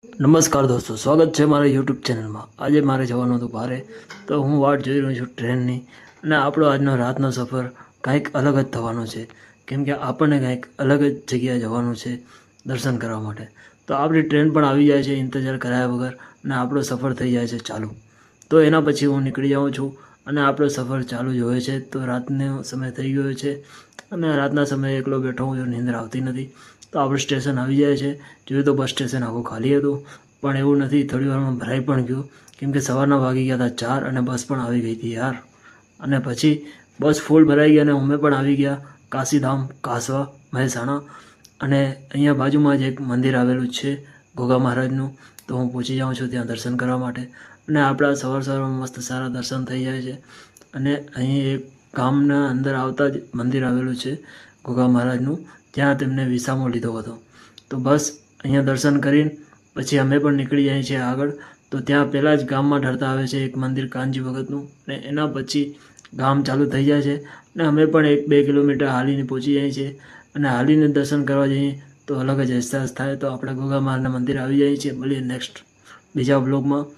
નમસ્કાર દોસ્તો, સ્વાગત છે મારા યુટ્યુબ ચેનલમાં। આજે મારે જવાનું હતું બહારે, તો હું વાટ જોઈ રહ્યો છું ટ્રેનની। અને આપણો આજનો રાતનો સફર કંઈક અલગ જ થવાનો છે, કેમ કે આપણને કંઈક અલગ જ જગ્યાએ જવાનું છે દર્શન કરવા માટે। તો આપણી ટ્રેન પણ આવી જાય છે ઇંતજાર કરાયા વગર, અને આપણો સફર થઈ જાય છે ચાલુ। તો એના પછી હું નીકળી જાઉં છું અને આપણો સફર ચાલુ જ હોય છે। તો રાતનો સમય થઈ ગયો છે અને રાતના સમયે એકલો બેઠો હું, નીંદર આવતી નથી। તો આપણું સ્ટેશન આવી જાય છે। જોયું તો બસ સ્ટેશન આખું ખાલી હતું, પણ એવું નથી, થોડી વારમાં ભરાઈ પણ ગયું, કેમ કે સવારના વાગી ગયા હતા 4 અને બસ પણ આવી ગઈ હતી યાર। અને પછી બસ ફૂલ ભરાઈ ગઈ અને અમે પણ આવી ગયા કાશીધામ, કાસવા, મહેસાણા। અને અહીંયા બાજુમાં જ એક મંદિર આવેલું છે ગોગા મહારાજનું, તો હું પહોંચી જાઉં છું ત્યાં દર્શન કરવા માટે। અને આપણા સવારમાં મસ્ત સારા દર્શન થઈ જાય છે। અને અહીં એક ગામના અંદર આવતા જ મંદિર આવેલું છે ગોગા મહારાજનું, ત્યાં તેમને વિસામો લીધો હતો। તો બસ અહીંયા દર્શન કરીને પછી અમે પણ નીકળી જઈએ છીએ આગળ। તો ત્યાં પહેલાં જ ગામમાં ઢળતા આવે છે એક મંદિર કાનજી ભગતનું, અને એના પછી ગામ ચાલુ થઈ જાય છે। અને અમે પણ 1-2 કિલોમીટર હાલીને પહોંચી જઈએ છીએ। અને હાલીને દર્શન કરવા જઈએ તો અલગ જ અહેસાસ થાય। તો આપણે ગોગા મહારાજના મંદિર આવી જઈએ છીએ। મળીએ નેક્સ્ટ બીજા બ્લોગમાં।